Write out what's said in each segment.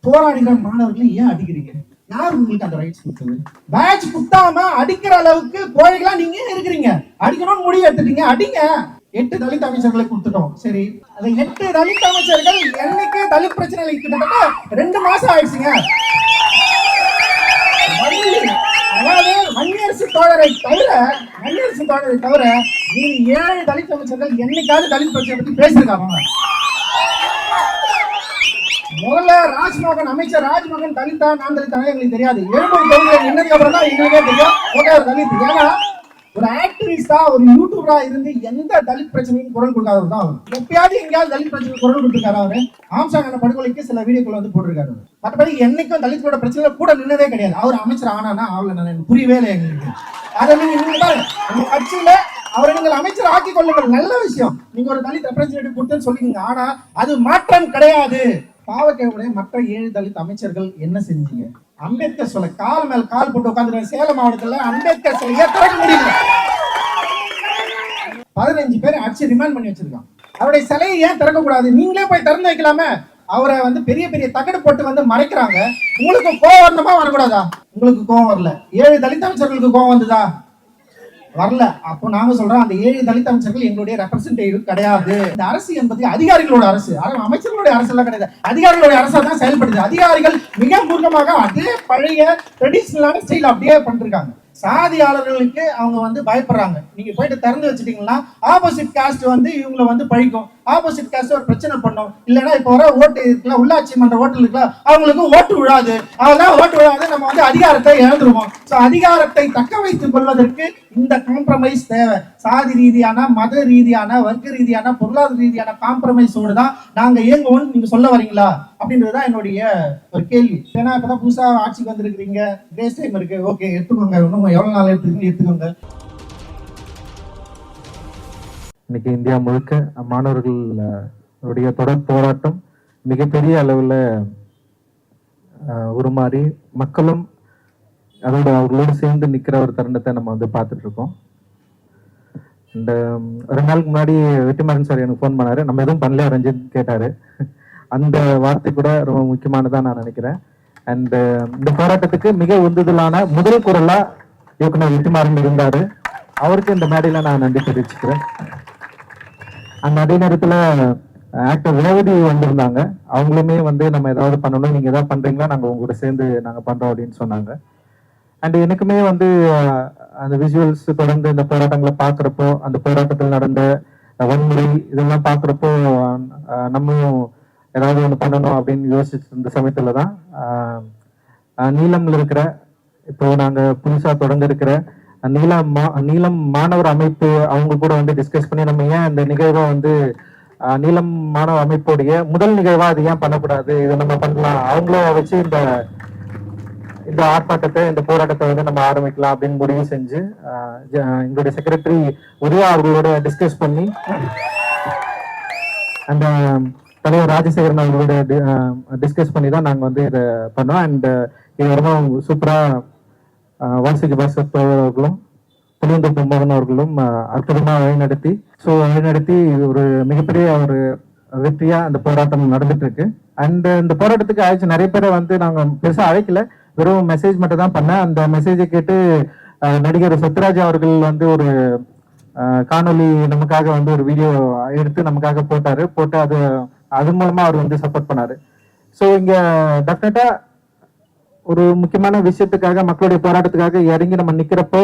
போராடுகிற மாணவர்களை ஏன் அடிக்கிறீங்க? யார் உங்களுக்கு அந்த ரைட்ஸ் கொடுத்தது? பேட்ச் குத்தாம அடிக்கிற அளவுக்கு கோழைகளா நீங்க இருக்கிறீங்க. அடிக்கணும்னு முடிவு எடுத்துட்டீங்க, அடிங்க. 8 தலித் அமைச்சர்களை கொடுத்துட்டோம். சரி, அந்த 8 தலித் அமைச்சர்கள் என்னைக்கு தலித் பிரச்சனை கிட்டத்தட்ட 2 மாசம் ஆயிடுச்சுங்க. அதாவது மணியரசு தோழரை தவிர நீங்க 7 தலித் அமைச்சர்கள் என்னைக்காவது தலித் பிரச்சனை பத்தி பேசியிருக்காங்க? முதல்ல ராஜ்மோகன், அமைச்சர் ராஜ்மோகன் தலித்தா நான் தலித்தானே எங்களுக்கு தெரியாது. 7 தொகுதியில நின்னதுக்கு அப்புறம் தான் எங்களுக்கே தெரியும் ஒரு தலித். ஏன்னா ஒரு ஆக்டிவிஸ்டா, ஒரு யூடியூபரா இருந்து எந்த தலித் பிரச்சனையும் குரல் கொடுக்காதவர் தான் அவர். எப்பயாவது எங்கேயாவது தலித் பிரச்சனை குரல் கொடுத்துருக்காரு அவரு. ஆம்சாங் படுகொலைக்கு சில வீடியோக்கள் வந்து போட்டிருக்காரு. மற்றபடி என்னைக்கும் தலித்தோட பிரச்சனை கூட நின்னதே கிடையாது. அவர் அமைச்சர் ஆனானா அவளை புரியவே இல்லை எங்களுக்கு. அதை நீங்க கட்சியில அவரை நீங்கள் அமைச்சர் ஆக்கி கொள்ளுங்கள், நல்ல விஷயம். நீங்க ஒரு தலித் ரெப்ரஸன்டேட்டிவ் கொடுத்தேன்னு சொல்லிங்க. ஆனா அது மாற்றம் கிடையாது. பாவக்கையுடைய மற்ற 7 தலித் அமைச்சர்கள் என்ன செஞ்சீங்க? அம்பேத்கர் சிலை கால் மேல் கால் போட்டு உட்கார்ந்து சேலம் மாவட்டத்துல அம்பேத்கர் சிலையை திறக்க முடியல. 15 பேர் அடிச்சு ரிமாண்ட் பண்ணி வச்சிருக்கான். அவருடைய சிலையை ஏன் திறக்க கூடாது? நீங்களே போய் திறந்து வைக்கலாமே. அவரை வந்து பெரிய பெரிய தகடு போட்டு வந்து மறைக்கிறாங்க. உங்களுக்கு கோவம் வரணுமா வரக்கூடாதா? உங்களுக்கு கோவம் வரல. 7 தலித் அமைச்சர்களுக்கு கோவம் வந்ததா? வரல. அப்போ நாங்க சொல்றோம், அந்த 7 தலித் அமைச்சர்கள் எங்களுடைய ரெப்ரசன்டேட்டிவ் கிடையாது. இந்த அரசு என்பது அதிகாரிகளோட அரசு, அமைச்சர்களுடைய அரசு எல்லாம் கிடையாது. அதிகாரிகளுடைய அரசா தான் செயல்படுது. அதிகாரிகள் மிக மூர்க்கமாக அதே பழைய ட்ரெடிஷனலான ஸ்டைல் அப்படியே பண்ணிருக்காங்க. சாதியாளர்களுக்கு அவங்க வந்து பயப்படுறாங்க. நீங்க போயிட்டு திறந்து வச்சுட்டீங்கன்னா ஆப்போசிட் காஸ்ட் வந்து இவங்களை வந்து பழிக்கும். ஆப்போசிட் காஸ்ட் ஒரு பிரச்சனை பண்ணும். இல்லைன்னா இப்போ வர ஓட்டு இருக்குல்ல, உள்ளாட்சி மன்ற ஓட்டு இருக்குல்ல, அவங்களுக்கு ஓட்டு விழாது. அதெல்லாம் ஓட்டு விழாது, நம்ம வந்து அதிகாரத்தை இழந்துருவோம். ஸோ அதிகாரத்தை தக்க வைத்துக் கொள்வதற்கு இந்த காம்ப்ரமைஸ் தேவை. சாதி ரீதியான, மத ரீதியான, வர்க்க ரீதியான, பொருளாதார ரீதியான காம்ப்ரமைஸோடு தான் நாங்க இயங்குவோம்னு நீங்க சொல்ல வரீங்களா அப்படின்றதுதான் என்னுடைய ஒரு கேள்வி. ஏன்னா இப்பதான் புதுசா ஆட்சிக்கு வந்திருக்கிறீங்க, டேஸ் டைம் இருக்கு, ஓகே எடுத்துக்கோங்க, இன்னும் எவ்வளவு நாள் எடுத்துக்கோங்க. இன்னைக்கு இந்தியா முழுக்க மாணவர்களுடைய தொடர் போராட்டம் மிகப்பெரிய அளவில் உருமாறி மக்களும் அதோட அவர்களோடு சேர்ந்து நிற்கிற ஒரு தருணத்தை நம்ம வந்து பார்த்துட்டு இருக்கோம். இந்த 2 நாளுக்கு முன்னாடி வெற்றிமாறன் சார் எனக்கு ஃபோன் பண்ணாரு. நம்ம எதுவும் பண்ணல ரஞ்சித் கேட்டாரு. அந்த வார்த்தை கூட ரொம்ப முக்கியமானதான் நான் நினைக்கிறேன். அண்ட் இந்த போராட்டத்துக்கு மிக உந்துதலான முதல் குரலா இயக்குனர் வெற்றிமாறன் இருந்தாரு. அவருக்கு இந்த மேடையில நான் நன்றி தெரிவிச்சுக்கிறேன். அந்த அதே நேரத்துல ஆக்டர் ரேவதி வந்திருந்தாங்க. அவங்களுமே வந்து நம்ம ஏதாவது பண்ணணும், நீங்க ஏதாவது பண்றீங்களா, நாங்க உங்களோட சேர்ந்து நாங்க பண்றோம் அப்படின்னு சொன்னாங்க. அண்ட் எனக்குமே வந்து அந்த விஷுவல்ஸ் தொடர்ந்து இந்த போராட்டங்களை பார்க்குறப்போ, அந்த போராட்டத்தில் நடந்த வன்முறை இதெல்லாம் பார்க்குறப்போ நம்மளும் ஏதாவது ஒன்று பண்ணணும் அப்படின்னு யோசிச்சு இருந்த சமயத்துல தான் நீலம்ல இருக்கிற, இப்போ நாங்க புதுசா தொடங்க இருக்கிற நீலம் மாணவர் அமைப்பு அவங்க கூட வந்து டிஸ்கஸ் பண்ணி நம்ம ஏன் இந்த நிகழ்வை வந்து நீலம் மாணவ அமைப்புடைய முதல் நிகழ்வா அது ஏன் பண்ணக்கூடாது, இதை நம்ம பண்ணலாம், அவங்கள வச்சு இந்த ஆர்ப்பாட்டத்தை, இந்த போராட்டத்தை வந்து நம்ம ஆரம்பிக்கலாம் அப்படின்னு முடிவு செஞ்சு எங்களுடைய செக்ரட்டரி உதயா அவர்களோட டிஸ்கஸ் பண்ணி அந்த தலைவர் ராஜசேகரன் அவர்களோட டிஸ்கஸ் பண்ணி தான் நாங்கள் வந்து இதை பண்ணோம். அண்ட் இது ரொம்ப சூப்பரா வாசுகி பாஸ்கர் அவர்களும் புலியந்தோப்பு மோகன் அவர்களும் அற்புதமாக வழிநடத்தி ஒரு மிகப்பெரிய ஒரு வெற்றியா அந்த போராட்டம் நடந்துட்டு இருக்கு. அண்ட் இந்த போராட்டத்துக்கு அழைச்சு நிறைய பேரை வந்து நாங்க பெருசா அழைக்கல, வெறும் மெசேஜ் மட்டும் தான் பண்ணேன். அந்த மெசேஜை கேட்டு நடிகர் சத்யராஜ் அவர்கள் வந்து ஒரு காணொலி நமக்காக வந்து ஒரு வீடியோ எடுத்து நமக்காக போட்டு அது மூலமா அவர் வந்து சப்போர்ட் பண்ணாரு. ஸோ இங்க டெஃபினட்டா ஒரு முக்கியமான விஷயத்துக்காக, மக்களுடைய போராட்டத்துக்காக இறங்கி நம்ம நிக்கிறப்போ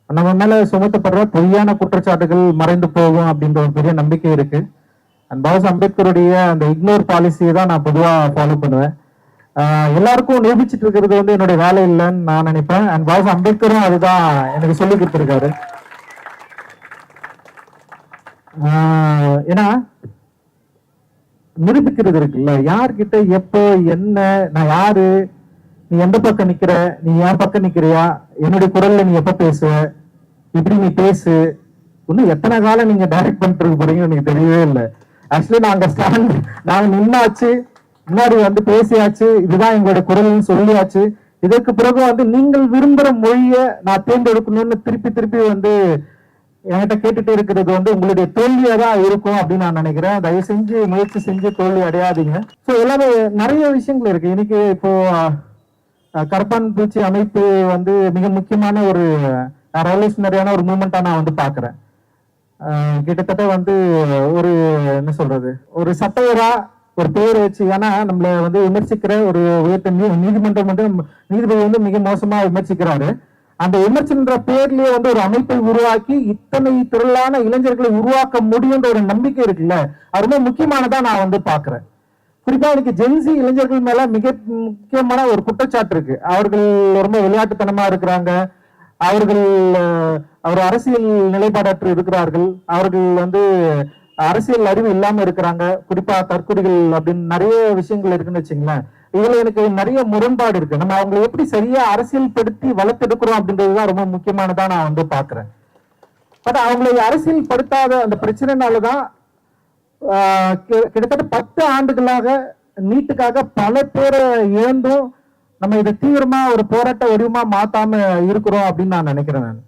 நம்ம மேல சுமத்தப்படுற பொய்யான குற்றச்சாட்டுகள் மறைந்து போகும் அப்படின்ற ஒரு பெரிய நம்பிக்கை இருக்கு. அண்ட் பாபா அம்பேத்கருடைய அந்த இக்னோர் பாலிசியை தான் நான் பொதுவா ஃபாலோ பண்ணுவேன். எல்லாருக்கும் நிரூபிச்சுட்டு இருக்கிறது வந்து என்னுடைய வேலை இல்லைன்னு நான் நினைப்பேன். அண்ட் பாபா அம்பேத்கரும் அதுதான் எனக்கு சொல்லி கொடுத்துருக்காரு. ஏன்னா நிரூபிக்கிறது இருக்குல்ல, யார்கிட்ட எப்போ என்ன, நான் யாரு, நீ எந்த பக்கம் நிக்கிற, நீ என் பக்கம் நிக்கிறியா, என்னுடைய குரல்ல நீ எப்ப பேசுவ, இப்படி நீ பேசு, இன்னும் எத்தனை காலம் நீங்க டைரக்ட் பண்ணிட்டு போறீங்கன்னு எனக்கு தெரியவே இல்லை. ஆக்சுவலி நாங்க நின்னாச்சு, முன்னாடி வந்து பேசியாச்சு, இதுதான் எங்களுடைய குரல்னு சொல்லியாச்சு. இதற்கு பிறகு வந்து நீங்கள் விரும்புற மொழியை நான் தேர்ந்தெடுக்கணும்னு திருப்பி வந்து என்கிட்ட கேட்டுட்டு இருக்கிறது வந்து உங்களுடைய தோல்வியா தான் இருக்கும் அப்படின்னு நான் நினைக்கிறேன். தயவு செஞ்சு முயற்சி செஞ்சு தோல்வி அடையாதீங்க. ஸோ எல்லாமே நிறைய விஷயங்கள் இருக்கு. இன்னைக்கு இப்போ கரப்பான் பூச்சி அமைப்பு வந்து மிக முக்கியமான ஒரு ரெவல்யூஷனரியான ஒரு மூமெண்டா நான் வந்து பாக்குறேன். கிட்டத்தட்ட வந்து ஒரு என்ன சொல்றது, ஒரு சட்டையரா ஒரு பேர் வச்சு, ஏன்னா நம்மள வந்து விமர்சிக்கிற ஒரு உயர்த்த நீதிமன்றம் வந்து நீதிபதி வந்து மிக மோசமா விமர்சிக்கிறாரு. அந்த விமர்சனன்ற பேர்லயே வந்து ஒரு அமைப்பை உருவாக்கி இத்தனை திரளான இளைஞர்களை உருவாக்க முடியுன்ற ஒரு நம்பிக்கை இருக்குல்ல, அது ரொம்ப முக்கியமானதா நான் வந்து பாக்குறேன். குறிப்பா எனக்கு ஜென்சி இளைஞர்கள் மேல மிக முக்கியமான ஒரு குற்றச்சாட்டு இருக்கு. அவர்கள் ரொம்ப விளையாட்டுத்தனமா இருக்கிறாங்க, அவர்கள் ஒரு அரசியல் நிலைப்பாடற்று இருக்கிறார்கள், அவர்கள் வந்து அரசியல் அறிவு இல்லாம இருக்கிறாங்க, குறிப்பா தற்கொலைகள் அப்படின்னு நிறைய விஷயங்கள் இருக்குன்னு வச்சுங்களேன். இதுல எனக்கு நிறைய முரண்பாடு இருக்கு. நம்ம அவங்களை எப்படி சரியா அரசியல் படுத்தி வளர்த்தெடுக்கிறோம் அப்படின்றதுதான் ரொம்ப முக்கியமானதா நான் வந்து பாக்குறேன். பட் அவங்களை அரசியல் படுத்தாத அந்த பிரச்சனைனாலதான் கிட்டத்தட்ட 10 ஆண்டுகளாக நீட்டுக்காக பல பேரை இழந்தும் நம்ம இதை தீவிரமா ஒரு போராட்ட வடிவமா மாத்தாம இருக்கிறோம் அப்படின்னு நான் நினைக்கிறேன். நான்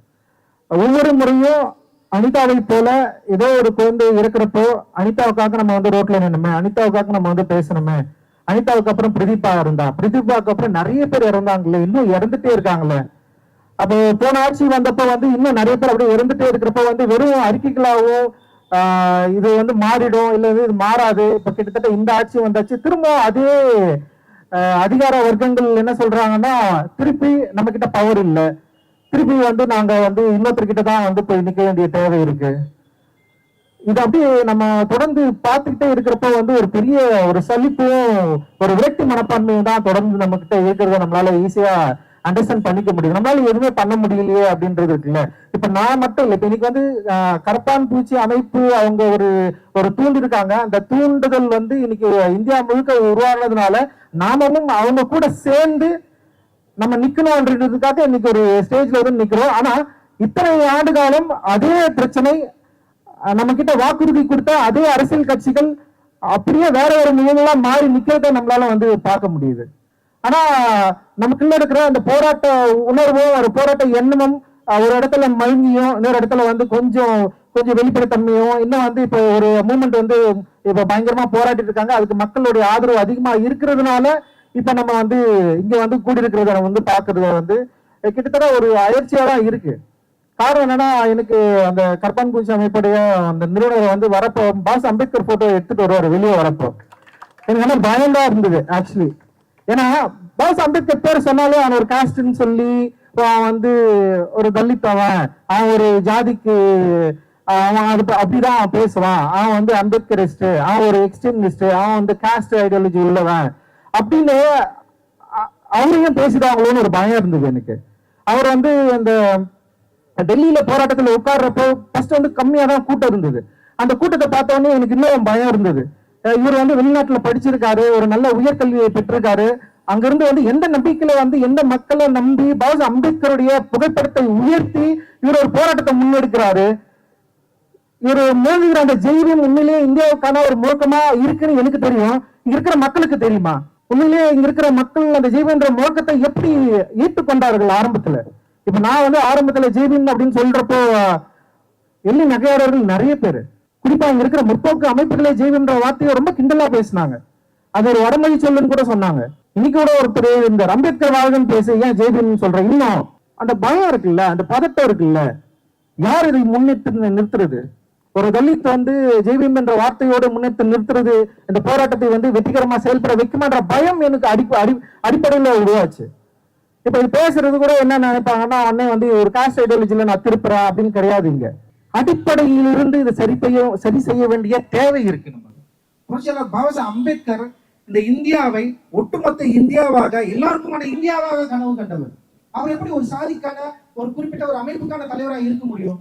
ஒவ்வொரு முறையும் அனிதாவை போல ஏதோ ஒரு குழந்தை இருக்கிறப்போ அனிதாவுக்காக நம்ம வந்து ரோட்ல நின்னுமே, அனிதாவுக்காக நம்ம வந்து பேசணுமே, அனிதாவுக்கு அப்புறம் பிரதீபா இருந்தா, பிரதீபாவுக்கு அப்புறம் நிறைய பேர் இறந்தாங்களே, இன்னும் இறந்துட்டே இருக்காங்களே. அப்போ போன ஆட்சி வந்தப்போ வந்து இன்னும் நிறைய பேர் அப்படியே இறந்துட்டே இருக்கிறப்ப வந்து வெறும் அறிக்கைகளாகவும் இது வந்து மாறிடும் இல்ல இது மாறாது. இப்ப கிட்டத்தட்ட இந்த ஆட்சி வந்தாச்சு, திரும்ப அதே அதிகார வர்க்கங்கள் என்ன சொல்றாங்கன்னா திருப்பி நம்ம கிட்ட பவர் இல்லை, திருப்பி வந்து நாங்க வந்து இன்னொருத்தர்கிட்ட தான் வந்து போய் நிக்க வேண்டிய தேவை இருக்கு. இது அப்படியே நம்ம தொடர்ந்து பார்த்துக்கிட்டே இருக்கிறப்ப வந்து ஒரு பெரிய ஒரு சலிப்பும் ஒரு விரக்தி மனப்பான்மையும் தான் தொடர்ந்து நம்ம கிட்ட இருக்கிறத நம்மளால ஈஸியா அண்டர்ஸ்டாண்ட் பண்ணிக்க முடியும். நம்மளால எதுவுமே பண்ண முடியலையே அப்படின்றது இருக்குல்ல. இப்ப நான் மட்டும் இல்லை, இப்ப இன்னைக்கு வந்து கரப்பான் பூச்சி அமைப்பு அவங்க ஒரு தூண்டிருக்காங்க. அந்த தூண்டுதல் வந்து இன்னைக்கு இந்தியா முழுக்க உருவானதுனால நாமளும் அவங்க கூட சேர்ந்து நம்ம நிக்கணும்ன்றதுக்காக இன்னைக்கு ஒரு ஸ்டேஜ்ல வந்து நிக்கிறோம். ஆனா இத்தனை ஆண்டு காலம் அதே பிரச்சனை நம்ம கிட்ட வாக்குறுதி கொடுத்த அதே அரசியல் கட்சிகள் அப்படியே வேற ஒரு நிலைகளா மாறி நிக்கிறத நம்மளால வந்து பார்க்க முடியுது. ஆனா நமக்குள்ள இருக்கிற அந்த போராட்ட உணர்வும் ஒரு போராட்ட எண்ணமும் ஒரு இடத்துல மழுங்கியும் இன்னொரு இடத்துல வந்து கொஞ்சம் வெளிப்படைத்தன்மையும் இன்னும் வந்து இப்போ ஒரு மூமெண்ட் வந்து இப்ப பயங்கரமா போராட்டிட்டு இருக்காங்க. அதுக்கு மக்களுடைய ஆதரவு அதிகமா இருக்கிறதுனால இப்ப நம்ம வந்து இங்க வந்து கூடியிருக்கிறத வந்து பாக்குறத வந்து கிட்டத்தட்ட ஒரு அயற்சியா தான் இருக்கு. காரணம் என்னன்னா, எனக்கு அந்த கரப்பான் பூச்சி அமைப்புடைய அந்த நிறுவனர் வந்து வரப்போ பாஸ் அம்பேத்கர் போட்டோ எடுத்துட்டு வருவாரு வெளியே வரப்போ. எனக்கு வந்து பயந்தா இருந்தது ஆக்சுவலி. ஏன்னா பாஸ் அம்பேத்கர் பேர் சொன்னாலே அவன் ஒரு காஸ்ட்னு சொல்லி அவன் வந்து ஒரு தலித், அவன் ஒரு ஜாதிக்கு அவன் அது அப்படிதான் பேசுவான், அவன் வந்து அம்பேத்கரிஸ்ட், அவன் ஒரு எக்ஸ்ட்ரீமிஸ்ட், அவன் வந்து காஸ்ட் ஐடியாலஜி உள்ளவன் அப்படின்னு அவரையும் பேசிடுவாங்களோன்னு ஒரு பயம் இருந்தது எனக்கு. அவர் வந்து அந்த டெல்லியில போராட்டத்தில் உட்கார்றப்போ ஃபர்ஸ்ட் வந்து கம்மியா தான் கூட்டம் இருந்தது. அந்த கூட்டத்தை பார்த்த உடனே எனக்கு இன்னும் பயம் இருந்தது. இவர் வந்து வெளிநாட்டுல படிச்சிருக்காரு, ஒரு நல்ல உயர்கல்வியை பெற்றிருக்காரு, அங்கிருந்து வந்து எந்த நம்பிக்கையில வந்து எந்த மக்களை நம்பி பாஸ் அம்பேத்கருடைய புகைப்படத்தை உயர்த்தி இவர் ஒரு போராட்டத்தை முன்னெடுக்கிறாரு. இவர் மோதுகிற அந்த ஜெய்பீம் உண்மையிலேயே இந்தியாவுக்கான ஒரு முழக்கமா இருக்குன்னு எனக்கு தெரியும். இங்க இருக்கிற மக்களுக்கு தெரியுமா? உண்மையிலேயே இங்க இருக்கிற மக்கள் அந்த ஜெய்பீம்ன்ற முழக்கத்தை எப்படி ஏற்றுக்கொண்டார்கள் ஆரம்பத்துல? இப்ப நான் வந்து ஆரம்பத்துல ஜெய்பீம் அப்படின்னு சொல்றப்போ எள்ளி நகையாளர்கள் நிறைய பேர், குறிப்பா இங்க இருக்கிற முற்போக்கு அமைப்புகளே ஜெய்பீம்ன்ற வார்த்தையை ரொம்ப கிண்டலா பேசினாங்க. அது ஒரு வடமொழி சொல்லுன்னு கூட சொன்னாங்க. இன்னைக்கு கூட ஒருத்தர் இந்த அம்பேத்கர் வாழ்கன்னு பேச ஏன் ஜெய்பீம் சொல்ற, இன்னும் அந்த பயம் இருக்குல்ல, அந்த பதட்டம் இருக்குல்ல, யார் இதை முன்னிட்டு நிறுத்துறது? ஒரு தலித் வந்து ஜெய்பீம் என்ற வார்த்தையோடு முன்னெடுத்து நிறுத்துறது இந்த போராட்டத்தை வந்து வெற்றிகரமா செயல்பட வைக்குமான்ற பயம் எனக்கு அடிப்படையில உருவாச்சு. இப்ப இது பேசுறது கூட என்ன நினைப்பாங்கன்னா, அண்ணே வந்து ஒரு காஸ்ட் ஐடியாலஜில நான் திருப்புறேன் அப்படின்னு கிடையாது. இங்க அடிப்படையிலிருந்து இதை சரி செய்ய வேண்டிய தேவை இருக்கு. நம்ம பாபா அம்பேத்கர் இந்த இந்தியாவை ஒட்டுமொத்த இந்தியாவாக எல்லாருக்குமான இந்தியாவாக கனவு கண்டவர். அவர் எப்படி ஒரு சாதிக்கான ஒரு குறிப்பிட்ட ஒரு அமைப்புக்கான தலைவராக இருக்க முடியும்?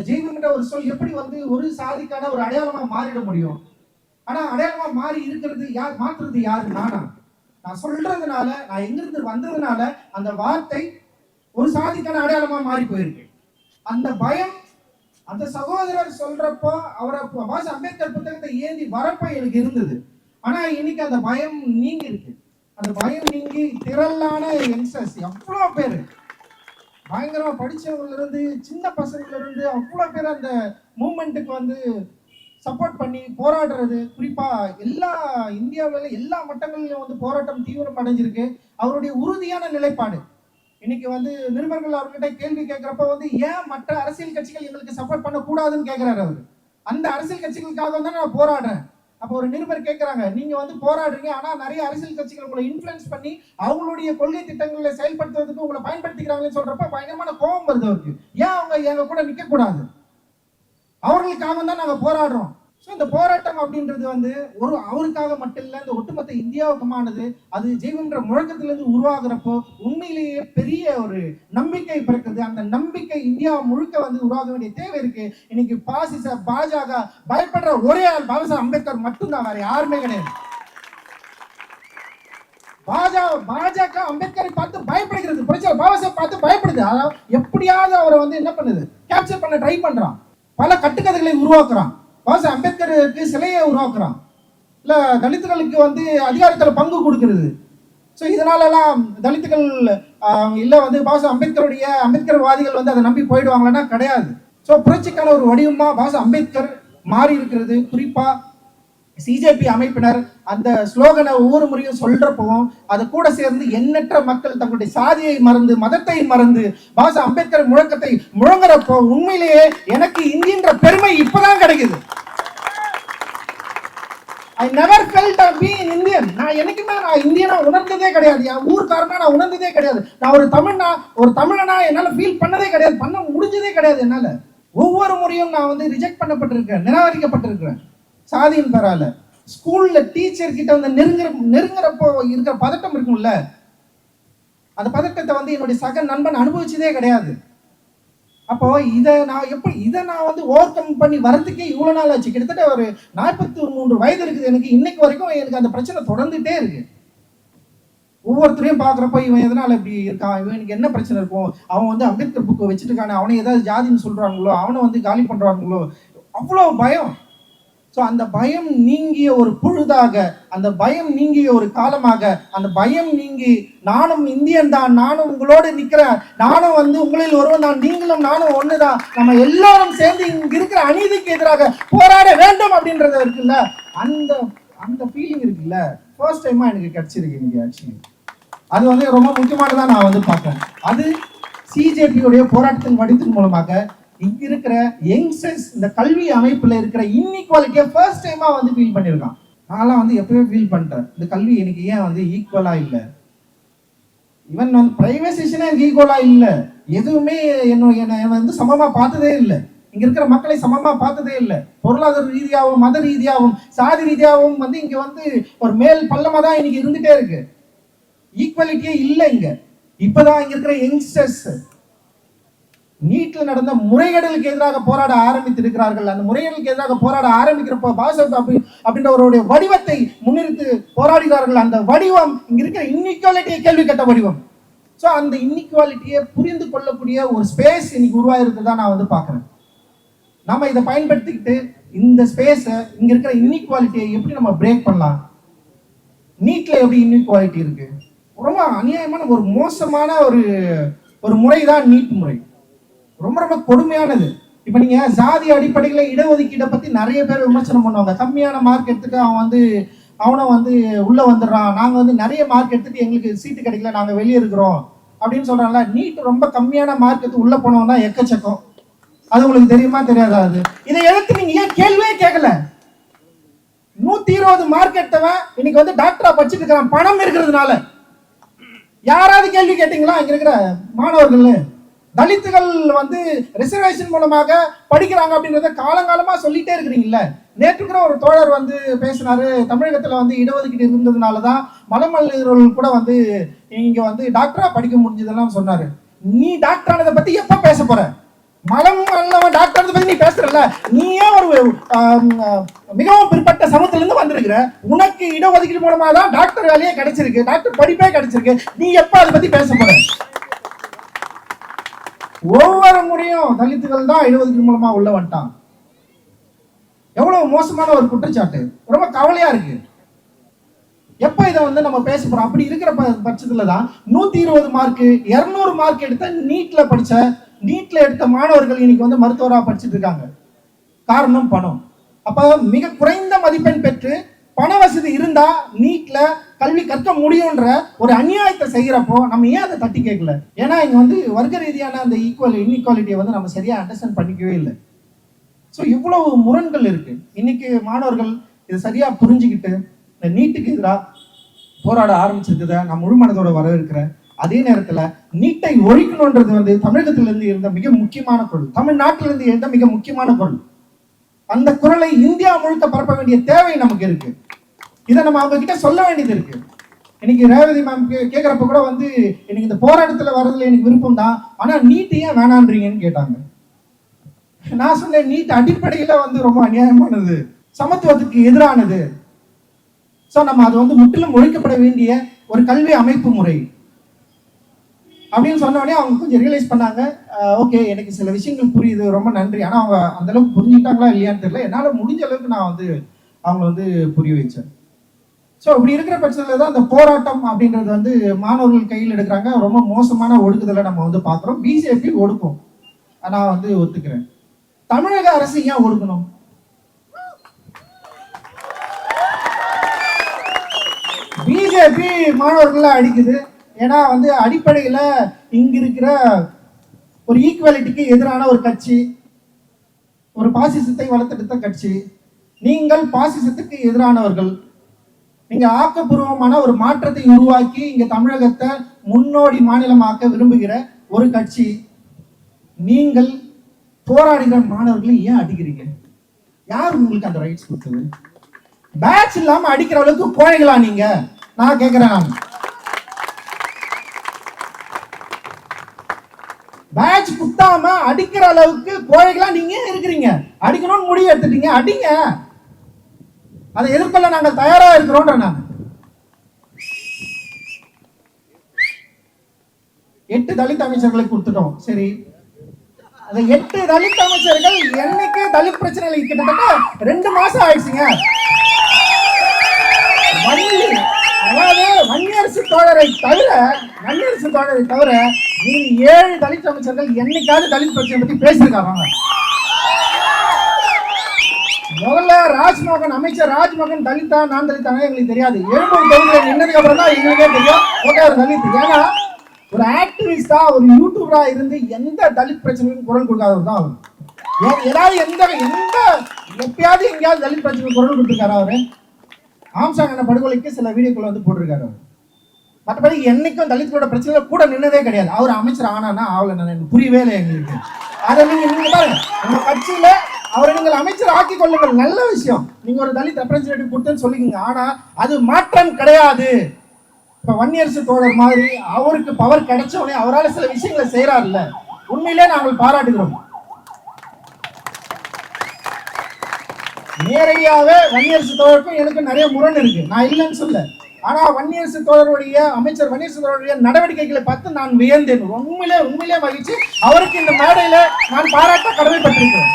ஜெய்பீம் ஒரு சொல் எப்படி வந்து ஒரு சாதிக்கான ஒரு அடையாளமா மாறிட முடியும்? ஆனா அடையாளமா மாறி இருக்கிறது யார், மாற்றுறது யாரு? நான் சொல்றதுனால, நான் எங்கிருந்து வந்ததுனால அந்த வார்த்தை ஒரு சாதிக்கான அடையாளமா மாறி போயிருக்கு. அந்த பயம் அந்த சகோதரர் சொல்றப்போ அவரை பாஸ் அம்பேத்கர் புத்தகத்தை ஏந்தி வரப்ப எனக்கு இருந்தது. ஆனா இன்னைக்கு அந்த பயம் நீங்கி இருக்கு. அந்த பயம் நீங்கி திரளான யங்ஸ்டர்ஸ் எவ்வளவு பேரு பயங்கரமா படிச்சவங்கல இருந்து சின்ன பசங்கள்ல இருந்து அவ்வளவு பேர் அந்த மூமெண்ட்டுக்கு வந்து சப்போர்ட் பண்ணி போராடுறது. குறிப்பா எல்லா இந்தியாவில எல்லா மட்டங்களிலும் வந்து போராட்டம் தீவிரம் அடைஞ்சிருக்கு. அவருடைய உறுதியான நிலைப்பாடு. இன்னைக்கு வந்து நிருபர்கள் அவர்கிட்ட கேள்வி கேட்கிறப்ப வந்து ஏன் மற்ற அரசியல் கட்சிகள் எங்களுக்கு சப்போர்ட் பண்ணக்கூடாதுன்னு கேட்கிறாரு அவரு. அந்த அரசியல் கட்சிகளுக்காக தான் நான் போராடுறேன். அப்போ ஒரு நிருபர் கேட்கிறாங்க, நீங்க வந்து போராடுறீங்க, ஆனா நிறைய அரசியல் கட்சிகள் உங்களை இன்ஃபுளுன்ஸ் பண்ணி அவங்களுடைய கொள்கை திட்டங்களை செயல்படுத்துவதற்கு உங்களை பயன்படுத்திக்கிறாங்கன்னு சொல்றப்ப பயங்கரமான கோபம் வருது அவருக்கு. ஏன் அவங்க எங்க கூட நிக்க கூடாது? அவர்களுக்காக தான் நாங்க போராடுறோம். ஸோ இந்த போராட்டம் அப்படின்றது வந்து அவருக்காக மட்டும் இல்லை, இந்த ஒட்டுமொத்த இந்தியாவுக்குமானது. அது ஜெய்வன்ற முழக்கத்திலிருந்து உருவாகிறப்போ உண்மையிலேயே பெரிய ஒரு நம்பிக்கை பிறக்குது. அந்த நம்பிக்கை இந்தியா முழுக்க வந்து உருவாக வேண்டிய தேவை இருக்கு. இன்னைக்கு பாசிச பாஜக பயப்படுற ஒரே ஆள் பாபா சாஹேப் அம்பேத்கர் மட்டும்தான், வேற யாருமே கிடையாது. பாஜக அம்பேத்கரை பார்த்து பயப்படுகிறது, புரட்சியாளர் பாபா சாஹேப் பார்த்து பயப்படுது. அதாவது எப்படியாவது அவரை வந்து என்ன பண்ணுது, கேப்சர் பண்ண ட்ரை பண்றான். பல கட்டுக்கதைகளை உருவாக்குறான். பாபா சாஹேப் அம்பேத்கருக்கு சிலையை உருவாக்குறான், இல்ல தலித்துகளுக்கு வந்து அதிகாரத்துல பங்கு கொடுக்கிறது. ஸோ இதனாலலாம் தலித்துகள் இல்ல வந்து பாபா சாஹேப் அம்பேத்கர்வாதிகள் வந்து அதை நம்பி போயிடுவாங்களன்னா கிடையாது. ஸோ புரட்சிக்கான ஒரு வடிவமா பாபா சாஹேப் அம்பேத்கர் மாறி இருக்கிறது. குறிப்பா சிஜேபி அமைப்பினர் அந்த ஸ்லோகனை ஒவ்வொரு முறையும் சொல்றப்பவும் அது கூட சேர்ந்து எண்ணற்ற மக்கள் தங்களுடைய சாதியை மறந்து மதத்தை மறந்து பாபா சாஹேப் அம்பேத்கர் முழக்கத்தை முழங்குறப்போ உண்மையிலேயே எனக்கு இந்தியன்ற பெருமை இப்பதான் கிடைக்குது. I never felt of being Indian. நான் என்னைக்குமே நான் இந்தியனா உணர்ந்ததே கிடையாது. என் ஊர்க்காரனா நான் உணர்ந்ததே கிடையாது. நான் ஒரு தமிழனா என்னால ஃபீல் பண்ணதே கிடையாது, பண்ண முடிஞ்சதே கிடையாது என்னால. ஒவ்வொரு முறையும் நான் வந்து ரிஜெக்ட் பண்ணப்பட்டிருக்கேன், நிராகரிக்கப்பட்டிருக்கிறேன் சாதியின் பெறால. ஸ்கூல்ல டீச்சர் கிட்ட வந்து நெருங்குறப்போ இருக்கிற பதட்டம் இருக்கும்ல, அந்த பதட்டத்தை வந்து என்னுடைய சக நண்பன் அனுபவிச்சதே கிடையாது. அப்போ இதை நான் வந்து ஓவர் கம் பண்ணி வரதுக்கே இவ்வளவு நாள் ஆச்சு. கிட்டத்தட்ட ஒரு 43 வயது இருக்குது எனக்கு. இன்னைக்கு வரைக்கும் எனக்கு அந்த பிரச்சனை தொடர்ந்துட்டே இருக்கு. ஒவ்வொருத்தரையும் பாக்குறப்ப இவன் எதனால இப்படி இருக்கான், இவனுக்கு என்ன பிரச்சனை இருக்கும், அவன் வந்து அம்பேத்கர் புக்கை வச்சுட்டு அவனை ஏதாவது ஜாதின்னு சொல்றாங்களோ, அவனை வந்து காலி பண்றாங்களோ, அவ்வளவு பயம். ஸோ அந்த பயம் நீங்கிய ஒரு பொழுதாக, அந்த பயம் நீங்கிய ஒரு காலமாக, அந்த பயம் நீங்கி நானும் இந்தியன் தான், நானும் உங்களோடு நிற்கிறேன், நானும் வந்து உங்களில் ஒருவன் தான், நீங்களும் நானும் ஒண்ணுதான், நம்ம எல்லாரும் சேர்ந்து இங்க இருக்கிற அநீதிக்கு எதிராக போராட வேண்டும் அப்படின்றது இருக்குல்ல, அந்த அந்த ஃபீலிங் இருக்குல்ல, ஃபர்ஸ்ட் டைமா எனக்கு கிடைச்சிருக்கு இன்னைக்கு. ஆக்சுவலி அது வந்து ரொம்ப முக்கியமானதான் நான் வந்து பார்ப்பேன். அது சிஜேபியுடைய போராட்டத்தின் வடிவத்தின் மூலமாக இங்க இருக்கிற யங்ஸ்டர்ஸ் இந்த கல்வி அமைப்புல இருக்கிற இன்இக்வாலிட்டியை ஃபர்ஸ்ட் டைமா வந்து ஃபீல் பண்ணியிருக்கான். நான்லாம் வந்து எப்பவே ஃபீல் பண்ணிட்டேன், இந்த கல்வி எனக்கு ஏன் வந்து ஈக்குவலா இல்லை, ஈவன் வந்து பிரைவேசேஷனே எனக்கு ஈக்குவலா இல்லை, எதுவுமே என்னை வந்து சமமா பார்த்ததே இல்லை, இங்க இருக்கிற மக்களை சமமா பார்த்ததே இல்லை, பொருளாதார ரீதியாகவும் மத ரீதியாகவும் சாதி ரீதியாகவும் வந்து இங்க வந்து ஒரு மேல் பள்ளமா தான் இன்னைக்கு இருந்துட்டே இருக்கு. ஈக்குவாலிட்டியே இல்லை இங்க. இப்பதான் இங்க இருக்கிற யங்ஸ்டர்ஸ் நீட்ல நடந்த முறைகேடுகளுக்கு எதிராக போராட ஆரம்பித்திருக்கிறார்கள். அந்த முறைகேடுகளுக்கு எதிராக போராட ஆரம்பிக்கிறப்போ பாபா சாஹேப் அப்படின்றவருடைய வடிவத்தை முன்னிறுத்தி போராடுகிறார்கள். அந்த வடிவம் இங்க இருக்கிற இன்இக்வாலிட்டியை கேள்வி கேட்ட வடிவம். ஸோ அந்த இன்இக்வாலிட்டியை புரிந்து கொள்ளக்கூடிய ஒரு ஸ்பேஸ் இன்னைக்கு உருவாயிருக்குதான் நான் வந்து பார்க்குறேன். நம்ம இதை பயன்படுத்திக்கிட்டு இந்த ஸ்பேஸை இங்க இருக்கிற இன்இக்வாலிட்டியை எப்படி நம்ம பிரேக் பண்ணலாம். நீட்ல எப்படி இன்இக்வாலிட்டி இருக்கு, ரொம்ப அநியாயமான ஒரு மோசமான ஒரு முறை தான் நீட் முறை. ரொம்ப ரொம்ப கொடுமையானது. இப்ப நீங்க ஜாதி அடிப்படையில் இடஒதுக்கீடை பத்தி நிறைய பேர் விமர்சனம் பண்ணுவாங்க. கம்மியான மார்க் எடுத்துட்டு அவனை வந்து உள்ள வந்துடுறான், நாங்க வந்து நிறைய மார்க் எடுத்துட்டு எங்களுக்கு சீட்டு கிடைக்கல, நாங்க வெளியே இருக்கிறோம் அப்படின்னு சொல்றாங்களா. நீட் ரொம்ப கம்மியான மார்க் எடுத்து உள்ள போனவங்க தான் எக்கச்சக்கம். அது உங்களுக்கு தெரியுமா தெரியாதா? அது இதை எதிர்த்து நீங்க ஏன் கேள்வியே கேட்கல? 120 மார்க் எடுத்தவன் இன்னைக்கு வந்து டாக்டரா படிச்சுட்டு இருக்கிறான், பணம் இருக்கிறதுனால. யாராவது கேள்வி கேட்டீங்களா? இங்க இருக்கிற மாணவர்கள் தலித்துகள் வந்து ரிசர்வேஷன் மூலமாக படிக்கிறாங்க அப்படின்றத காலங்காலமா சொல்லிட்டே இருக்கிறீங்கல்ல. நேற்று கூட ஒரு தோழர் வந்து பேசினாரு, தமிழகத்துல வந்து இடஒதுக்கீடு இருந்ததுனாலதான் மலமல்லர்கள் கூட வந்து இங்க வந்து டாக்டரா படிக்க முடிஞ்சதெல்லாம் சொன்னாரு. நீ டாக்டர் ஆனதை பத்தி எப்ப பேச போற? மலம் அல்லவன் டாக்டர் ஆனதை பத்தி நீ பேசுறல. நீயே ஒரு மிகவும் பிற்பட்ட சமூகத்துல இருந்து வந்திருக்கிற, உனக்கு இடஒதுக்கீடு மூலமா தான் டாக்டர் வேலையே கிடைச்சிருக்கு, டாக்டர் படிப்பே கிடைச்சிருக்கு. நீ எப்ப அதை பத்தி பேச போற? ஒவ்வொரு முறையும் தலித்துகள் தான் இடஒதுக்கீடு மூலமா உள்ள வந்துட்டான். எவ்வளவு மோசமான ஒரு குற்றச்சாட்டு, ரொம்ப கவலையா இருக்கு. எப்ப இதை வந்து நம்ம பேச போறோம். அப்படி இருக்கிற பட்சத்துல தான் 120 மார்க் 200 மார்க் எடுத்த நீட்ல எடுத்த மாணவர்கள் இன்னைக்கு வந்து மருத்துவரா படிச்சுட்டு இருக்காங்க. காரணம் பணம். அப்ப மிக குறைந்த மதிப்பெண் பெற்று பண வசதி இருந்தா நீட்ல கல்வி கற்க முடியும்ன்ற ஒரு அநியாயத்தை செய்யறப்போ நம்ம ஏன் அதை தட்டி கேட்கல? ஏன்னா இங்க வந்து வர்க்க ரீதியான அந்த இன்இக்வாலிட்டியை வந்து நம்ம சரியா அண்டர்ஸ்டாண்ட் பண்ணிக்கவே இல்லை. ஸோ இவ்வளவு முரண்கள் இருக்கு. இன்னைக்கு மாணவர்கள் இதை சரியா புரிஞ்சுக்கிட்டு இந்த நீட்டுக்கு எதிராக போராட ஆரம்பிச்சிருக்கிறத நான் முழு மனதோட வரவேற்கிறேன். அதே நேரத்துல நீட்டை ஒழிக்கணும்ன்றது வந்து தமிழகத்திலிருந்து இருந்த மிக முக்கியமான குரல், தமிழ்நாட்டிலிருந்து இருந்த மிக முக்கியமான குரல். அந்த குரலை இந்தியா முழுக்க பரப்ப வேண்டிய தேவை நமக்கு இருக்கு. இதை நம்ம அவங்க கிட்ட சொல்ல வேண்டியது இருக்கு. இன்னைக்கு ரேவதி மேம் கேட்கிறப்ப கூட வந்து எனக்கு இந்த போராட்டத்துல வர்றதுல எனக்கு விருப்பம் தான், ஆனா நீட் ஏன் வேணான்றீங்கன்னு கேட்டாங்க. நான் சொன்னேன், நீட் அடிப்படையில வந்து ரொம்ப அநியாயமானது, சமத்துவத்துக்கு எதிரானது. ஸோ நம்ம அது வந்து முற்றிலும் ஒழிக்கப்பட வேண்டிய ஒரு கல்வி அமைப்பு முறை அப்படின்னு சொன்ன உடனே அவங்க கொஞ்சம் ரியலைஸ் பண்ணாங்க. ஓகே, எனக்கு சில விஷயங்கள் புரியுது, ரொம்ப நன்றி. ஆனால் அவங்க அந்த அளவுக்கு புரிஞ்சுக்கிட்டாங்களா இல்லையான்னு தெரியல. என்னால் முடிஞ்ச அளவுக்கு நான் வந்து அவங்களை வந்து புரிய வச்சேன். ஸோ இப்படி இருக்கிற பட்சத்தில் தான் அந்த போராட்டம் அப்படின்றது வந்து மாணவர்கள் கையில் எடுக்கிறாங்க. ரொம்ப மோசமான ஒடுக்குதலை நம்ம வந்து பார்க்குறோம். பிஜேபி ஒடுக்கும், நான் வந்து ஒத்துக்கிறேன். தமிழக அரசு ஏன் ஒடுக்கணும்? பிஜேபி மாணவர்களை அடிக்குது. ஏன்னா வந்து அடிப்படையில் இங்க இருக்கிற ஒரு ஈக்குவாலிட்டிக்கு எதிரான ஒரு கட்சி, ஒரு பாசிசத்தை வளர்த்தெடுத்த கட்சி. நீங்கள் பாசிசத்துக்கு எதிரானவர்கள். நீங்க ஆக்கப்பூர்வமான ஒரு மாற்றத்தை உருவாக்கி இங்க தமிழகத்தை முன்னோடி மாநிலமாக்க விரும்புகிற ஒரு கட்சி. நீங்கள் போராடுகிற மாணவர்களை ஏன் அடிக்கிறீங்க? யார் உங்களுக்கு அந்த ரைட்ஸ் கொடுத்தது? பேட்ச் இல்லாம அடிக்கிற அளவுக்கு கோழைகளா நீங்க? நான் கேட்கிறேன். பேட்ச் குத்தாம அடிக்கிற அளவுக்கு கோழைகளா நீங்க இருக்கிறீங்க. அடிக்கணும்னு முடிவு எடுத்துட்டீங்க, அடிங்க. அதை எதிர்கொள்ள நாங்கள் தயாரா இருக்கிறோம். நான் 8 தலித் அமைச்சர்களை கொடுத்துட்டோம். சரி, அந்த 8 தலித் அமைச்சர்கள் என்னைக்கு தலித் பிரச்சனை கிட்டத்தட்ட 2 மாசம் ஆயிடுச்சுங்க. அதாவது வன்னியரசு தோழரை தவிர நீங்க 7 தலித் அமைச்சர்கள் என்னைக்காவது தலித் பிரச்சனை பத்தி பேசியிருக்காங்க? முதல்ல அமைச்சர் ராஜ்மோகன் தலித்தா நான் தலித்தானே எங்களுக்கு தெரியாது. 7 தொகுதியில நின்னதுக்கு அப்புறம் தான் எங்களுக்கே தெரியும் ஓகே ஒரு தலித். ஏன்னா ஒரு ஆக்டிவிஸ்டா ஒரு யூடியூபரா இருந்து எந்த தலித் பிரச்சனைக்கும் குரல் கொடுக்காதவர் தான் அவர். ஏதாவது எப்பயாவது எங்கேயாவது தலித் பிரச்சனைக்கு குரல் கொடுத்துருக்காரு அவரு? ஆம்சாங் படுகொலைக்கு சில வீடியோக்களை வந்து போட்டிருக்காரு அவர். மற்றபடி என்னைக்கும் தலித்தோட பிரச்சனை கூட நின்னதே கிடையாது. அவர் அமைச்சர் ஆனானா அவளை புரியவே இல்லை எங்களுக்கு. அதை நீங்க பாருங்க, உங்க கட்சியில அவரை நீங்கள் அமைச்சர் ஆக்கி கொள்ளுங்கள், நல்ல விஷயம். நீங்க ஒரு தலித் ரெப்ரசன்டேட்டிவ் கொடுத்துன்னு சொல்லிக்கீங்க. ஆனா அது மாற்றம் கிடையாது. இப்ப வன்னியரசு தோழர் மாதிரி அவருக்கு பவர் கிடைச்ச உடனே அவரால் சில விஷயங்களை செய்யறாருல்ல, உண்மையிலே நாங்கள் பாராட்டுகிறோம். நேரடியாவே வன்னியரசு தோழருக்கும் எனக்கு நிறைய முரண் இருக்கு, நான் இல்லைன்னு சொல்ல. ஆனா வன்னியரசு தோழருடைய அமைச்சர் வன்னியரசு தோழருடைய நடவடிக்கைகளை பார்த்து நான் வியந்தேன். உண்மையிலே மகிழ்ச்சி. அவருக்கு இந்த மேடையில நான் பாராட்ட கடமைப்பட்டிருக்கிறேன்.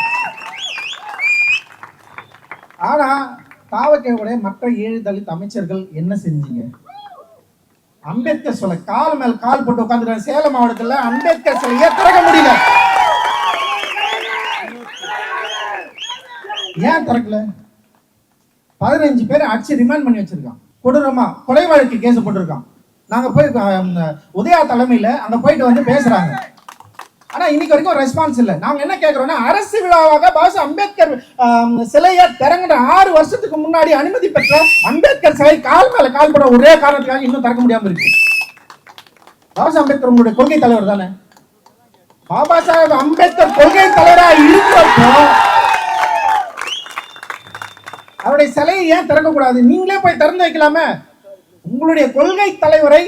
ஆனா தாவக்கேவுடைய மற்ற 7 தலித் அமைச்சர்கள் என்ன செஞ்சீங்க? அம்பேத்கர் சிலை கால் மேல் கால் போட்டு உட்கார்ந்து சேலம் மாவட்டத்துல அம்பேத்கர் சிலையை திறக்க முடியல. ஏன் திறக்கல? 15 பேரை அடிச்சு ரிமாண்ட் பண்ணி வச்சிருக்கான். கொடூரமா கொலை வழக்கு கேஸ் போட்டிருக்கான். நாங்க போய் உதயா தலைமையில அங்க போயிட்டு வந்து பேசுறாங்க. ஆனா இன்னைக்கு வரைக்கும் ரெஸ்பான்ஸ் இல்லை. நாங்க என்ன கேட்கிறோம்னா, அரசு விழாவாக பாபா அம்பேத்கர் சிலையை திறங்கிற 6 வருஷத்துக்கு முன்னாடி அனுமதி பெற்ற அம்பேத்கர் சிலை கால் மேல கால் போட ஒரே காரணத்துக்காக இன்னும் திறக்க முடியாம இருக்கு. பாபா அம்பேத்கர் உங்களுடைய கொள்கை தலைவர் தானே? பாபா சாஹேப் அம்பேத்கர் கொள்கை தலைவரா இருக்கிறப்போ அவருடைய சிலையை ஏன் திறக்க கூடாது? நீங்களே போய் திறந்து வைக்கலாமே. உங்களுடைய கொள்கை தலைவரை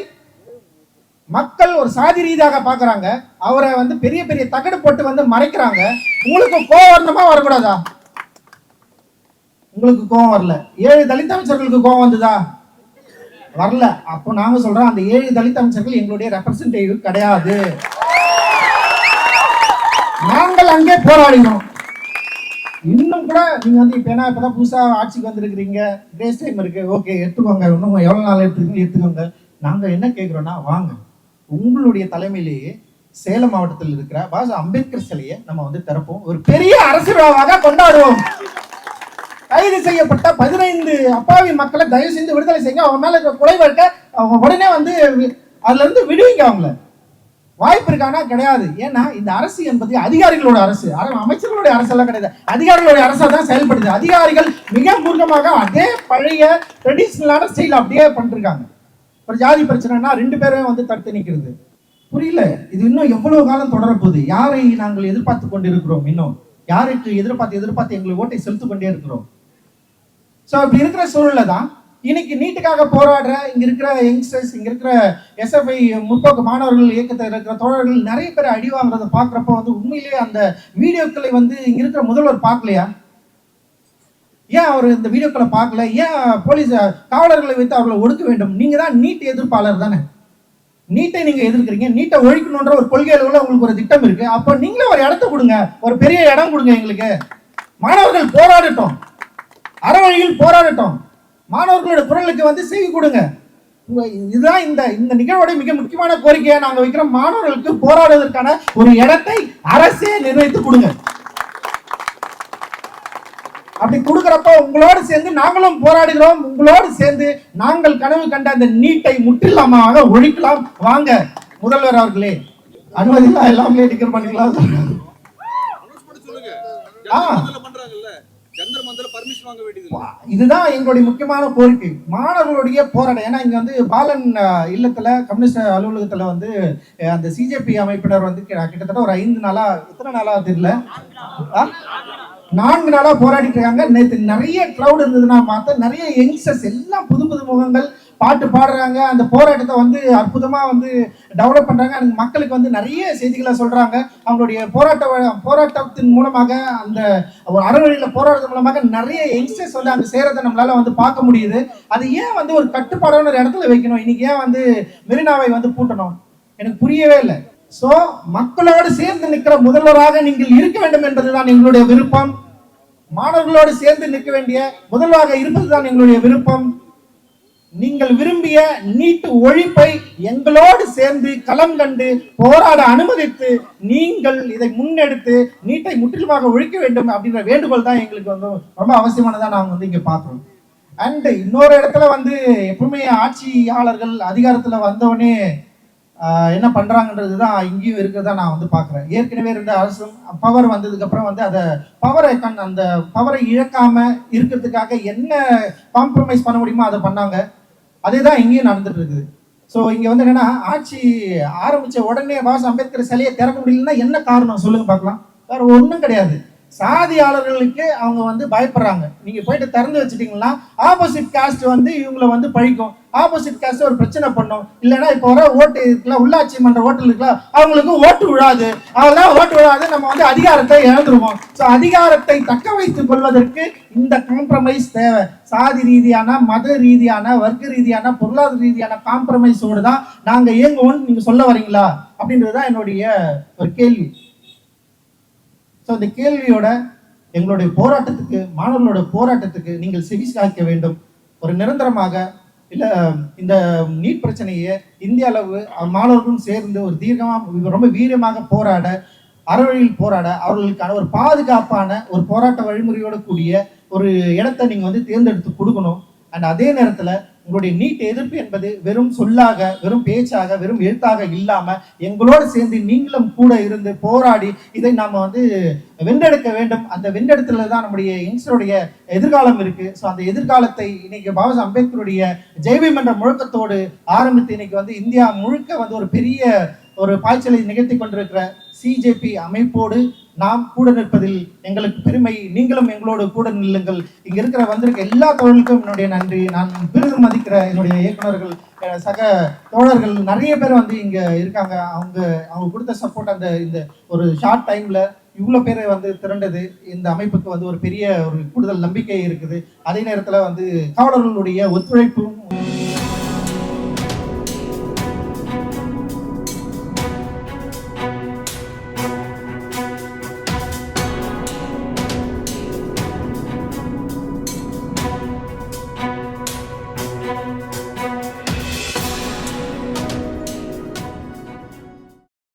மக்கள் ஒரு சாதி ரீதியாக பாக்குறாங்க, அவரை வந்து பெரிய பெரிய தகடு போட்டு வந்து மறைக்கிறாங்க. உங்களுக்கு கோவம் வரணுமா வரக்கூடாதா? உங்களுக்கு கோவம் வரல. 7 தலித் அமைச்சர்களுக்கு கோவம் வந்ததா? வரல. அப்போ நாங்க சொல்றோம், அந்த 7 தலித் அமைச்சர்கள் எங்களுடைய ரெப்ரசன்டேட்டிவ் கிடையாது. நாங்கள் அங்கே போராடினோம். இன்னும் கூட நீங்க வந்து இப்ப ஏன்னா இப்பதான் புதுசா ஆட்சிக்கு வந்திருக்கிறீங்க, கிரேஸ் டைம் இருக்கு, ஓகே எடுத்துக்கோங்க, இன்னும் எவ்வளவு நாள் எடுத்துக்கோங்க. நாங்க என்ன கேட்கிறோம்னா, வாங்க உங்களுடைய தலைமையிலேயே சேலம் மாவட்டத்தில் இருக்கிற பாபா அம்பேத்கர் சிலையை நம்ம வந்து திறப்போம், ஒரு பெரிய அரசு விழாவாக கொண்டாடுவோம். கைது செய்யப்பட்ட 15 அப்பாவி மக்களை தயவு செய்து விடுதலை செய்யுங்க. அவங்க மேல இருக்க கொலை வழக்க அவங்க உடனே வந்து அதுல இருந்து விடுவீங்க. அவங்கள வாய்ப்பு இருக்கானா? கிடையாது. ஏன்னா இந்த அரசு என்பது அதிகாரிகளோட அரசு, அமைச்சர்களுடைய அரசு எல்லாம் கிடையாது, அதிகாரிகளுடைய அரசா தான் செயல்படுது. அதிகாரிகள் மிக மூர்க்கமாக அதே பழைய ட்ரெடிஷனலான ஸ்டைல் அப்படியே பண்ணிருக்காங்க. ஒரு ஜாதி பிரச்சனைனா 2 பேரும் வந்து தடுத்து நிற்கிறது. புரியல, இது இன்னும் எவ்வளவு காலம் தொடரப்போகுது? யாரை நாங்கள் எதிர்பார்த்து கொண்டிருக்கிறோம்? இன்னும் யாருக்கு எதிர்பார்த்து எங்களை ஓட்டை செலுத்திக் கொண்டே இருக்கிறோம். ஸோ அப்படி இருக்கிற சூழல்ல தான் இன்னைக்கு நீட்டுக்காக போராடுற இங்க இருக்கிற யங்ஸ்டர்ஸ், இங்க இருக்கிற எஸ்எஃப்ஐ முற்போக்கு மாணவர்கள் இயக்கத்தில் இருக்கிற தோழர்கள் நிறைய பேர் அடி வாங்குறத பாக்குறப்ப வந்து உண்மையிலேயே அந்த வீடியோக்களை வந்து இங்க இருக்கிற முதல்வர் பார்க்கலையா? ஏன் அவர் இந்த வீடியோக்களை பார்க்கல? ஏன் போலீஸ் காவலர்களை வைத்து அவர்களை ஒடுக்க வேண்டும்? நீங்க தான் நீட் எதிர்ப்பாளர் தானே, நீட்டை நீங்க எதிர்க்கிறீங்க, நீட்டை ஒழிக்கணும்ன்ற ஒரு கொள்கை அளவுல உங்களுக்கு ஒரு திட்டம் இருக்கு. அப்ப நீங்களே ஒரு இடத்த கொடுங்க, ஒரு பெரிய இடம் கொடுங்க எங்களுக்கு. மாணவர்கள் போராடட்டும், அறவழியில் போராடட்டும், மாணவர்களோட குரலுக்கு வந்து செய்தி கொடுங்க. இதுதான் இந்த நிகழ்வோட மிக முக்கியமான கோரிக்கையை நாங்க வைக்கிறோம். மாணவர்களுக்கு போராடுவதற்கான ஒரு இடத்தை அரசே நிர்ணயித்து கொடுங்க. அப்படி கொடுக்கறப்ப உங்களோடு சேர்ந்து நாங்களும் போராடுகிறோம். உங்களோடு சேர்ந்து நாங்கள் கனவு கண்ட அந்த நீட்டை முற்றிலுமாக ஒழிக்கலாம். வாங்க முதல்வர் அவர்களே, அனுமதி எல்லாமே டிக்கெட் பண்ணிக்கலாம். இதுதான் எங்களுடைய முக்கியமான கோரிக்கை, மாணவர்களுடைய போராட்டம். ஏன்னா இங்க வந்து பாலன் இல்லத்துல கம்யூனிஸ்ட் அலுவலகத்துல வந்து அந்த சிஜேபி அமைப்பினர் வந்து கிட்டத்தட்ட ஒரு 5 நாளா, எத்தனை நாளா தெரியல, 4 நாளா போராடிட்டு இருக்காங்க. நேற்று நிறைய கிரௌட் இருந்ததுன்னா பார்த்தா நிறைய யங்ஸ்டர்ஸ் எல்லாம் புது புது முகங்கள் பாட்டு பாடுறாங்க. அந்த போராட்டத்தை வந்து அற்புதமா வந்து டெவலப் பண்றாங்க. மக்களுக்கு வந்து நிறைய செய்திகளை சொல்றாங்க. அவங்களுடைய போராட்டத்தின் மூலமாக, அந்த அறவழியில போராட்டத்தின் மூலமாக நிறைய யங்ஸ்டர்ஸ் வந்து அங்க சேரத்தை நம்மளால வந்து பார்க்க முடியுது. அது ஏன் வந்து ஒரு கட்டுப்பாடான ஒரு இடத்துல வைக்கணும்? இன்னைக்கு ஏன் வந்து மெரினாவை வந்து பூட்டணும்? எனக்கு புரியவே இல்லை. சோ மக்களோடு சேர்ந்து நிற்கிற முதல்வராக நீங்கள் இருக்க வேண்டும் என்பதுதான் எங்களுடைய விருப்பம். மாணவர்களோடு சேர்ந்து நிற்க வேண்டிய முதல்வராக இருப்பதுதான் எங்களுடைய விருப்பம். நீங்கள் விரும்பிய நீட் ஒழிப்பை எங்களோடு சேர்ந்து களம் கண்டு போராட அனுமதித்து நீங்கள் இதை முன்னெடுத்து நீட்டை முற்றிலுமாக ஒழிக்க வேண்டும் அப்படின்ற வேண்டுகோள் தான் எங்களுக்கு வந்து ரொம்ப அவசியமானதா நாங்க வந்து இங்க பாக்குறோம். அண்ட் இன்னொரு இடத்துல வந்து எப்பவுமே ஆட்சியாளர்கள் அதிகாரத்துல வந்தவொடனே என்ன பண்றாங்கன்றது தான் இங்கேயும் இருக்கிறதா நான் வந்து பாக்குறேன். ஏற்கனவே இருந்த அரசு பவர் வந்ததுக்கு அப்புறம் வந்து அதை அந்த பவரை இழக்காம இருக்கிறதுக்காக என்ன காம்ப்ரமைஸ் பண்ண முடியுமோ அதை பண்ணாங்க. அதே தான் இங்கேயும் நடந்துட்டு இருக்குது. ஸோ இங்க வந்து என்னன்னா, ஆட்சி ஆரம்பிச்ச உடனே பாபா அம்பேத்கர் சிலையை திறக்க முடியலன்னா என்ன காரணம் சொல்லுங்க பார்க்கலாம்? வேற ஒன்றும் கிடையாது. சாதியாளர்களுக்கு அவங்க வந்து பயப்படுறாங்க. நீங்க போயிட்டு திறந்து வச்சுட்டீங்கன்னா ஆப்போசிட் காஸ்ட் வந்து இவங்களை வந்து பழிக்கும், ஆப்போசிட் காஸ்ட் ஒரு பிரச்சனை பண்ணும். இல்லைன்னா இப்போ வர ஓட்டு இருக்குல்ல, உள்ளாட்சி மன்ற ஓட்டு இருக்குல்ல, அவங்களுக்கு ஓட்டு விழாது. அவங்களாம் ஓட்டு விழாது, நம்ம வந்து அதிகாரத்தை இழந்துருவோம். ஸோ அதிகாரத்தை தக்க வைத்துக் கொள்வதற்கு இந்த காம்ப்ரமைஸ் தேவை. சாதி ரீதியான, மத ரீதியான, வர்க்க ரீதியான, பொருளாதார ரீதியான காம்ப்ரமைஸோடு தான் நாங்க இயங்குவோம்னு நீங்க சொல்ல வரீங்களா அப்படின்றதுதான் என்னுடைய ஒரு கேள்வி. ஸோ இந்த கேள்வியோட எங்களுடைய போராட்டத்துக்கு, மாணவர்களோட போராட்டத்துக்கு நீங்கள் செவி சாய்க்க வேண்டும். ஒரு நிரந்தரமாக இல்லை இந்த நீட் பிரச்சனையை இந்திய அளவு மாணவர்களும் சேர்ந்து ஒரு தீர்க்கமாக ரொம்ப வீரியமாக போராட, அறவழியில் போராட, அவர்களுக்கான ஒரு பாதுகாப்பான ஒரு போராட்ட வழிமுறையோட கூடிய ஒரு இடத்தை நீங்க வந்து தேர்ந்தெடுத்து கொடுக்கணும். அண்ட் அதே நேரத்தில் உங்களுடைய நீட் எதிர்ப்பு என்பது வெறும் சொல்லாக, வெறும் பேச்சாக, வெறும் எழுத்தாக இல்லாம எங்களோடு சேர்ந்து நீங்களும் கூட இருந்து போராடி இதை நாம வந்து வென்றெடுக்க வேண்டும். அந்த வென்றெடுத்துல தான் நம்முடைய யங்ஸ்டருடைய எதிர்காலம் இருக்கு. ஸோ அந்த எதிர்காலத்தை இன்னைக்கு பாபா அம்பேத்கருடைய ஜெய்பீம் என்ற முழக்கத்தோடு ஆரம்பித்து இன்னைக்கு வந்து இந்தியா முழுக்க வந்து ஒரு பெரிய ஒரு பாய்ச்சலை நிகழ்த்தி கொண்டிருக்கிற சிஜேபி அமைப்போடு நாம் கூட நிற்பதில் எங்களுக்கு பெருமை. நீங்களும் எங்களோடு கூட நில்லுங்கள். இங்க இருக்கிற வந்திருக்க எல்லா தோழர்களுக்கும் என்னுடைய நன்றி. நான் பெரிதும் மதிக்கிற என்னுடைய இயக்குநர்கள், சக தோழர்கள் நிறைய பேர் வந்து இங்க இருக்காங்க. அவங்க கொடுத்த சப்போர்ட், அந்த இந்த ஒரு ஷார்ட் டைம்ல இவ்வளவு பேரை வந்து திரண்டது இந்த அமைப்புக்கு வந்து ஒரு பெரிய ஒரு கூடுதல் நம்பிக்கை இருக்குது. அதே நேரத்துல வந்து காவலர்களுடைய ஒத்துழைப்பும்